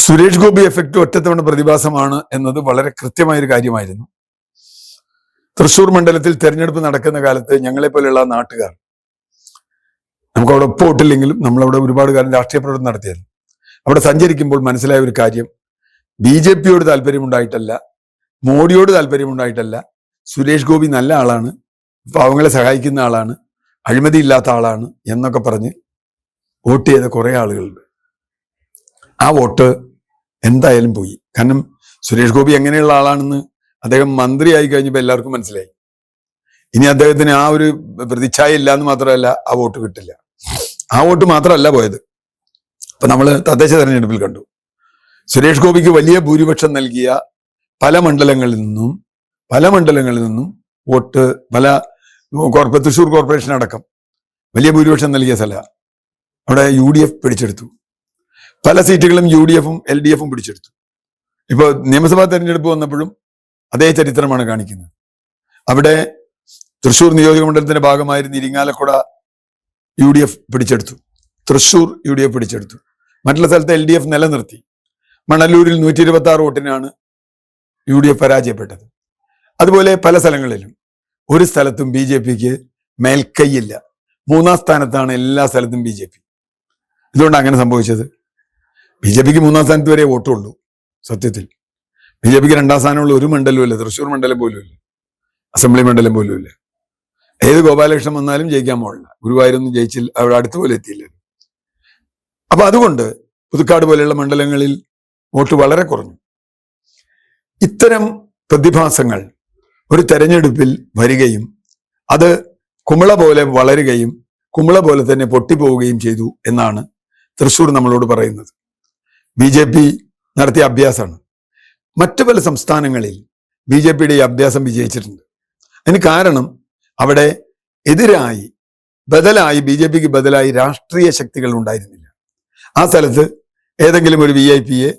Suresh Gopi effect ഒറ്റത്തവണ പ്രതിഭാസമാണ് എന്നത് വളരെ കൃത്യമായൊരു കാര്യമായിരുന്നു. തൃശൂർ മണ്ഡലത്തിൽ തെരഞ്ഞെടുപ്പ് നടക്കുന്ന കാലത്ത് ഞങ്ങളെ പോലെയുള്ള നാട്ടുകാർ, നമുക്ക് അവിടെ ഒപ്പം വോട്ടില്ലെങ്കിലും നമ്മളവിടെ ഒരുപാട് കാലം രാഷ്ട്രീയ പ്രവർത്തനം നടത്തിയായിരുന്നു. അവിടെ സഞ്ചരിക്കുമ്പോൾ മനസ്സിലായ ഒരു കാര്യം, BJP-യോട് താല്പര്യമുണ്ടായിട്ടല്ല, മോഡിയോട് താല്പര്യമുണ്ടായിട്ടല്ല, സുരേഷ് ഗോപി നല്ല ആളാണ്, പാവങ്ങളെ സഹായിക്കുന്ന ആളാണ്, അഴിമതി ഇല്ലാത്ത ആളാണ് എന്നൊക്കെ പറഞ്ഞ് വോട്ട് ചെയ്ത കുറെ ആളുകളുണ്ട്. ആ വോട്ട് എന്തായാലും പോയി. കാരണം സുരേഷ് ഗോപി എങ്ങനെയുള്ള ആളാണെന്ന് അദ്ദേഹം മന്ത്രിയായി കഴിഞ്ഞപ്പോൾ എല്ലാവർക്കും മനസ്സിലായി. ഇനി അദ്ദേഹത്തിന് ആ ഒരു പ്രതിച്ഛായ ഇല്ല എന്ന് മാത്രമല്ല, ആ വോട്ട് കിട്ടില്ല. ആ വോട്ട് മാത്രമല്ല പോയത്. ഇപ്പൊ നമ്മൾ തദ്ദേശ തെരഞ്ഞെടുപ്പിൽ കണ്ടു, സുരേഷ് ഗോപിക്ക് വലിയ ഭൂരിപക്ഷം നൽകിയ പല മണ്ഡലങ്ങളിൽ നിന്നും വോട്ട്, തൃശൂർ കോർപ്പറേഷൻ അടക്കം വലിയ ഭൂരിപക്ഷം നൽകിയ സ്ഥലം അവിടെ UDF പിടിച്ചെടുത്തു. പല സീറ്റുകളും UDF-ഉം LDF-ഉം പിടിച്ചെടുത്തു. ഇപ്പോൾ നിയമസഭാ തെരഞ്ഞെടുപ്പ് വന്നപ്പോഴും അതേ ചരിത്രമാണ് കാണിക്കുന്നത്. അവിടെ തൃശൂർ നിയോജക മണ്ഡലത്തിന്റെ ഭാഗമായിരുന്ന ഇരിങ്ങാലക്കുട UDF പിടിച്ചെടുത്തു, തൃശൂർ UDF പിടിച്ചെടുത്തു. മറ്റുള്ള സ്ഥലത്ത് LDF നിലനിർത്തി. മണലൂരിൽ 126 വോട്ടിനാണ് UDF പരാജയപ്പെട്ടത്. അതുപോലെ പല സ്ഥലങ്ങളിലും ഒരു സ്ഥലത്തും BJP-ക്ക് മേൽക്കൈയില്ല. 3-ാം സ്ഥാനത്താണ് എല്ലാ സ്ഥലത്തും BJP. ഇതുകൊണ്ട് അങ്ങനെ സംഭവിച്ചത്, BJP-ക്ക് 3-ാം സ്ഥാനത്ത് വരെ വോട്ടുള്ളൂ. സത്യത്തിൽ BJP-ക്ക് 2-ാം സ്ഥാനമുള്ള ഒരു മണ്ഡലവുമില്ല, തൃശ്ശൂർ മണ്ഡലം പോലും ഇല്ല, അസംബ്ലി മണ്ഡലം പോലും ഇല്ല. ഏത് ഗോപാലകൃഷ്ണൻ വന്നാലും ജയിക്കാൻ പോകില്ല. ഗുരുവായൂരൊന്നും ജയിച്ചില്ല, അവിടെ അടുത്ത് പോലെ എത്തിയില്ല. അപ്പൊ അതുകൊണ്ട് പുതുക്കാട് പോലെയുള്ള മണ്ഡലങ്ങളിൽ വോട്ട് വളരെ കുറഞ്ഞു. ഇത്തരം പ്രതിഭാസങ്ങൾ ഒരു തെരഞ്ഞെടുപ്പിൽ വരികയും അത് കുമിള പോലെ വളരുകയും കുമിള പോലെ തന്നെ പൊട്ടിപ്പോവുകയും ചെയ്തു എന്നാണ് തൃശ്ശൂർ നമ്മളോട് പറയുന്നത്. BJP നടത്തിയ അഭ്യാസമാണ്. മറ്റു പല സംസ്ഥാനങ്ങളിൽ BJP-യുടെ ഈ അഭ്യാസം വിജയിച്ചിട്ടുണ്ട്. അതിന് കാരണം അവിടെ ബദലായി BJP-ക്ക് ബദലായി രാഷ്ട്രീയ ശക്തികൾ ഉണ്ടായിരുന്നില്ല. ആ സ്ഥലത്ത് ഏതെങ്കിലും ഒരു VIP-യെ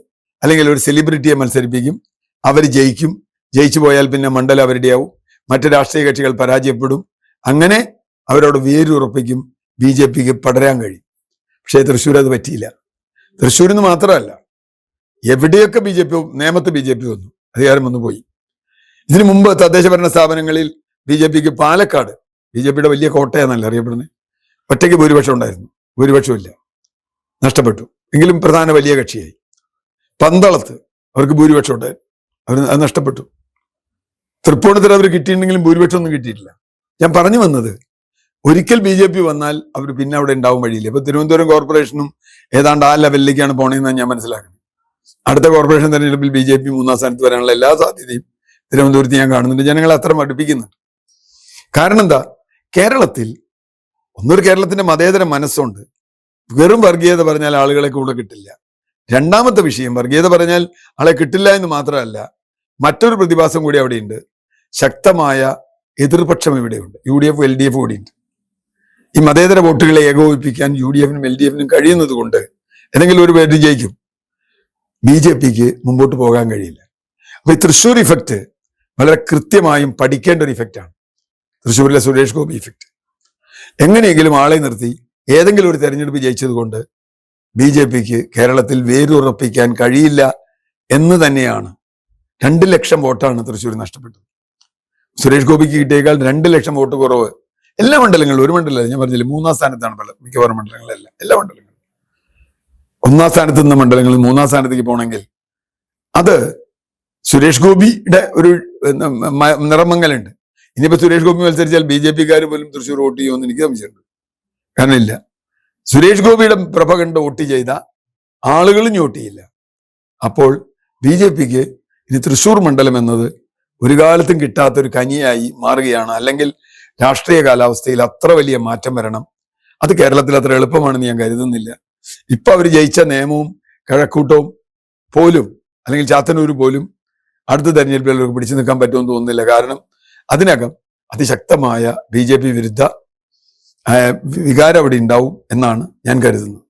അല്ലെങ്കിൽ ഒരു സെലിബ്രിറ്റിയെ മത്സരിപ്പിക്കും, അവർ ജയിക്കും. ജയിച്ചു പോയാൽ പിന്നെ മണ്ഡലം അവരുടെയാവും, മറ്റു രാഷ്ട്രീയ കക്ഷികൾ പരാജയപ്പെടും. അങ്ങനെ അവരോട് വേരുറപ്പിക്കും, BJP-ക്ക് പടരാൻ കഴിയും. പക്ഷേ തൃശ്ശൂർ അത് പറ്റിയില്ല. തൃശ്ശൂരിൽ നിന്ന് മാത്രമല്ല, എവിടെയൊക്കെ നേമത്ത് BJP വന്നു, അധികാരം വന്നു പോയി. ഇതിനു മുമ്പ് തദ്ദേശ ഭരണ സ്ഥാപനങ്ങളിൽ BJP-ക്ക് പാലക്കാട്, BJP-യുടെ വലിയ കോട്ടയെന്നല്ല അറിയപ്പെടുന്നത്, ഒറ്റയ്ക്ക് ഭൂരിപക്ഷം ഉണ്ടായിരുന്നു, ഭൂരിപക്ഷമില്ല, നഷ്ടപ്പെട്ടു. എങ്കിലും പ്രധാന വലിയ കക്ഷിയായി. പന്തളത്ത് അവർക്ക് ഭൂരിപക്ഷം ഉണ്ടായിരുന്നു, അത് നഷ്ടപ്പെട്ടു. തൃപ്പൂണിത്തുറ അവർ കിട്ടിയിട്ടുണ്ടെങ്കിലും ഭൂരിപക്ഷം ഒന്നും കിട്ടിയിട്ടില്ല. ഞാൻ പറഞ്ഞു വന്നത്, ഒരിക്കൽ BJP വന്നാൽ അവർ പിന്നെ അവിടെ ഉണ്ടാവും വഴിയില്ല. ഇപ്പൊ തിരുവനന്തപുരം കോർപ്പറേഷനും ഏതാണ്ട് ആ ലെവലിലേക്കാണ് പോണതെന്നാണ് ഞാൻ മനസ്സിലാക്കുന്നത്. അടുത്ത കോർപ്പറേഷൻ തെരഞ്ഞെടുപ്പിൽ BJP 3-ാം സ്ഥാനത്ത് വരാനുള്ള എല്ലാ സാധ്യതയും തിരുവനന്തപുരത്ത് ഞാൻ കാണുന്നുണ്ട്. ജനങ്ങളെ അത്ര മടുപ്പിക്കുന്നുണ്ട്. കാരണം എന്താ, കേരളത്തിൽ കേരളത്തിന്റെ മതേതര മനസ്സുണ്ട്. വെറും വർഗീയത പറഞ്ഞാൽ ആളുകളെ കൂടെ കിട്ടില്ല. രണ്ടാമത്തെ വിഷയം, വർഗീയത പറഞ്ഞാൽ ആളെ കിട്ടില്ല എന്ന് മാത്രമല്ല, മറ്റൊരു പ്രതിഭാസം കൂടി അവിടെയുണ്ട്. ശക്തമായ എതിർപക്ഷം ഇവിടെയുണ്ട്, UDF LDF കൂടിയുണ്ട്. ഈ മതേതര വോട്ടുകളെ ഏകോപിപ്പിക്കാൻ UDF-നും LDF-നും കഴിയുന്നത് കൊണ്ട് ഏതെങ്കിലും ഒരു പേര് ജയിക്കും. BJP-ക്ക് മുമ്പോട്ട് പോകാൻ കഴിയില്ല. അപ്പൊ ഈ തൃശ്ശൂർ ഇഫക്റ്റ് വളരെ കൃത്യമായും പഠിക്കേണ്ട ഒരു ഇഫക്റ്റാണ്. തൃശ്ശൂരിലെ സുരേഷ് ഗോപി ഇഫക്റ്റ്. എങ്ങനെയെങ്കിലും ആളെ നിർത്തി ഏതെങ്കിലും ഒരു തെരഞ്ഞെടുപ്പ് ജയിച്ചത് കൊണ്ട് BJP-ക്ക് കേരളത്തിൽ വേരുറപ്പിക്കാൻ കഴിയില്ല എന്ന് തന്നെയാണ്. 2 ലക്ഷം വോട്ടാണ് തൃശ്ശൂർ നഷ്ടപ്പെട്ടത്. സുരേഷ് ഗോപിക്ക് കിട്ടിയേക്കാൾ 2 ലക്ഷം വോട്ട് കുറവ് എല്ലാ മണ്ഡലങ്ങളിലും. ഒരു മണ്ഡലം ഞാൻ പറഞ്ഞില്ല, 3-ാം സ്ഥാനത്താണ് മിക്കവാറും മണ്ഡലങ്ങളെല്ലാം, എല്ലാ മണ്ഡലങ്ങളും. 1-ാം സ്ഥാനത്ത് നിന്ന മണ്ഡലങ്ങളിൽ 3-ാം സ്ഥാനത്തേക്ക് പോകണമെങ്കിൽ അത് സുരേഷ് ഗോപിയുടെ ഒരു നിറമങ്ങലുണ്ട്. ഇനിയിപ്പോ സുരേഷ് ഗോപി മത്സരിച്ചാൽ BJP-ക്കാർ പോലും തൃശ്ശൂർ വോട്ട് ചെയ്യുമെന്ന് എനിക്ക് സംശയമുണ്ട്. കാരണം ഇല്ല, സുരേഷ് ഗോപിയുടെ പ്രഭ കണ്ട് വോട്ട് ചെയ്ത ആളുകളും വോട്ട് ചെയ്യില്ല. അപ്പോൾ BJP-ക്ക് ഇനി തൃശ്ശൂർ മണ്ഡലം എന്നത് ഒരു കാലത്തും കിട്ടാത്തൊരു കനിയായി മാറുകയാണ്. അല്ലെങ്കിൽ രാഷ്ട്രീയ കാലാവസ്ഥയിൽ അത്ര വലിയ മാറ്റം വരണം, അത് കേരളത്തിൽ അത്ര എളുപ്പമാണെന്ന് ഞാൻ കരുതുന്നില്ല. ഇപ്പൊ അവർ ജയിച്ച നേമവും കഴക്കൂട്ടവും പോലും, അല്ലെങ്കിൽ ചാത്തന്നൂർ പോലും അടുത്ത തെരഞ്ഞെടുപ്പിൽ അവർക്ക് പിടിച്ചു നിൽക്കാൻ പറ്റുമെന്ന് തോന്നുന്നില്ല. കാരണം അതിനകം അതിശക്തമായ BJP വിരുദ്ധ വികാരം അവിടെ ഉണ്ടാവും എന്നാണ് ഞാൻ കരുതുന്നത്.